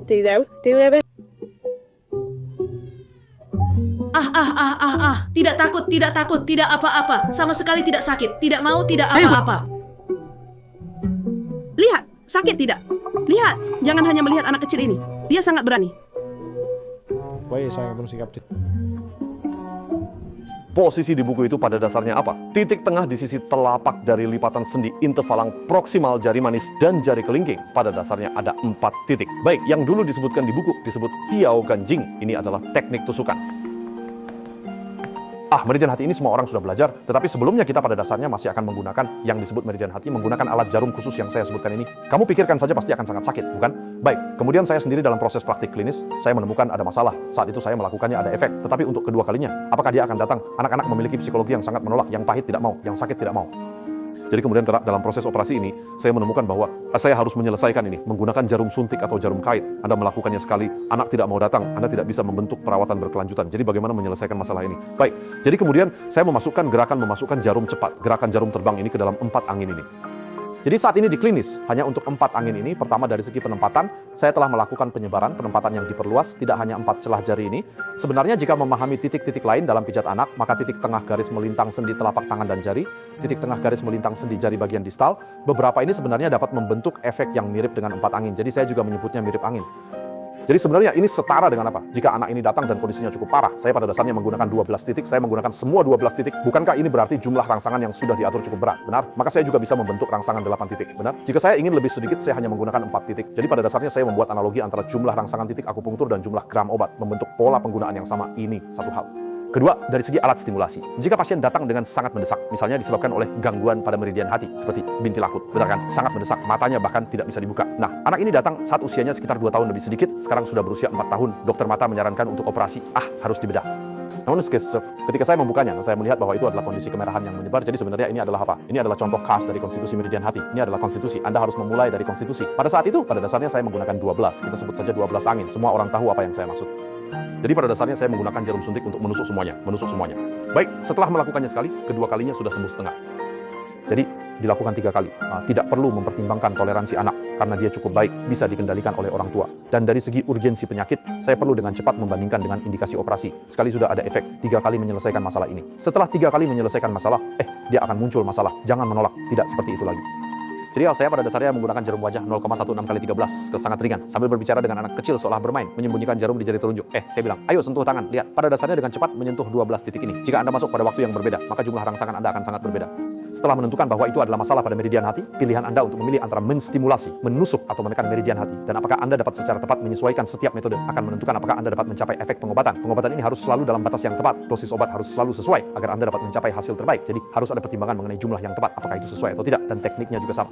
Tidak takut, tidak takut, tidak apa-apa. Sama sekali tidak sakit, tidak mau, tidak apa-apa. Lihat, sakit tidak? Lihat, jangan hanya melihat anak kecil ini. Dia sangat berani. Baik, saya akan bersikap. Posisi di buku itu pada dasarnya apa? Titik tengah di sisi telapak dari lipatan sendi interfalang proksimal jari manis dan jari kelingking. Pada dasarnya ada 4 titik. Baik, yang dulu disebutkan di buku disebut Tiao Ganjing. Ini adalah teknik tusukan. Meridian hati ini semua orang sudah belajar, tetapi sebelumnya kita pada dasarnya masih akan menggunakan yang disebut meridian hati, menggunakan alat jarum khusus yang saya sebutkan ini. Kamu pikirkan saja pasti akan sangat sakit, bukan? Baik, kemudian saya sendiri dalam proses praktik klinis, saya menemukan ada masalah. Saat itu saya melakukannya ada efek, tetapi untuk kedua kalinya, apakah dia akan datang? Anak-anak memiliki psikologi yang sangat menolak, yang pahit tidak mau, yang sakit tidak mau. Jadi kemudian dalam proses operasi ini, saya menemukan bahwa saya harus menyelesaikan ini, menggunakan jarum suntik atau jarum kait. Anda melakukannya sekali, anak tidak mau datang, Anda tidak bisa membentuk perawatan berkelanjutan. Jadi bagaimana menyelesaikan masalah ini? Baik, jadi kemudian saya memasukkan jarum cepat, gerakan jarum terbang ini ke dalam 4 angin ini. Jadi saat ini di klinis, hanya untuk 4 angin ini, pertama dari segi penempatan, saya telah melakukan penempatan yang diperluas, tidak hanya 4 celah jari ini. Sebenarnya jika memahami titik-titik lain dalam pijat anak, maka titik tengah garis melintang sendi telapak tangan dan jari, titik tengah garis melintang sendi jari bagian distal, beberapa ini sebenarnya dapat membentuk efek yang mirip dengan 4 angin. Jadi saya juga menyebutnya mirip angin. Jadi sebenarnya ini setara dengan apa? Jika anak ini datang dan kondisinya cukup parah, saya pada dasarnya menggunakan 12 titik, saya menggunakan semua 12 titik. Bukankah ini berarti jumlah rangsangan yang sudah diatur cukup berat? Benar? Maka saya juga bisa membentuk rangsangan 8 titik. Benar? Jika saya ingin lebih sedikit, saya hanya menggunakan 4 titik. Jadi pada dasarnya saya membuat analogi antara jumlah rangsangan titik akupunktur dan jumlah gram obat, membentuk pola penggunaan yang sama. Ini satu hal. Kedua, dari segi alat stimulasi. Jika pasien datang dengan sangat mendesak, misalnya disebabkan oleh gangguan pada meridian hati, seperti bintil akut, benar kan? Sangat mendesak, matanya bahkan tidak bisa dibuka. Nah, anak ini datang saat usianya sekitar 2 tahun lebih sedikit, sekarang sudah berusia 4 tahun. Dokter mata menyarankan untuk operasi, harus dibedah. Namun ketika saya membukanya, saya melihat bahwa itu adalah kondisi kemerahan yang menyebar. Jadi sebenarnya ini adalah apa? Ini adalah contoh khas dari konstitusi meridian hati. Ini adalah konstitusi. Anda harus memulai dari konstitusi. Pada saat itu, pada dasarnya saya menggunakan 12. Kita sebut saja 12 angin. Semua orang tahu apa yang saya maksud. Jadi pada dasarnya saya menggunakan jarum suntik untuk menusuk semuanya. Baik, setelah melakukannya sekali, kedua kalinya sudah sembuh setengah. Jadi dilakukan 3 kali. Tidak perlu mempertimbangkan toleransi anak, karena dia cukup baik, bisa dikendalikan oleh orang tua. Dan dari segi urgensi penyakit, saya perlu dengan cepat membandingkan dengan indikasi operasi. Sekali sudah ada efek, 3 kali menyelesaikan masalah ini. Setelah 3 kali menyelesaikan masalah, dia akan muncul masalah. Jangan menolak, tidak seperti itu lagi. Jadi saya pada dasarnya menggunakan jarum wajah 0,16 x 13, sangat ringan. Sambil berbicara dengan anak kecil seolah bermain, menyembunyikan jarum di jari telunjuk. Saya bilang, ayo sentuh tangan, lihat. Pada dasarnya dengan cepat menyentuh 12 titik ini. Jika Anda masuk pada waktu yang berbeda, maka jumlah rangsangan Anda akan sangat berbeda. Setelah menentukan bahwa itu adalah masalah pada meridian hati, pilihan Anda untuk memilih antara menstimulasi, menusuk, atau menekan meridian hati. Dan apakah Anda dapat secara tepat menyesuaikan setiap metode akan menentukan apakah Anda dapat mencapai efek pengobatan. Pengobatan ini harus selalu dalam batas yang tepat. Dosis obat harus selalu sesuai agar Anda dapat mencapai hasil terbaik. Jadi harus ada pertimbangan mengenai jumlah yang tepat, apakah itu sesuai atau tidak. Dan tekniknya juga sama.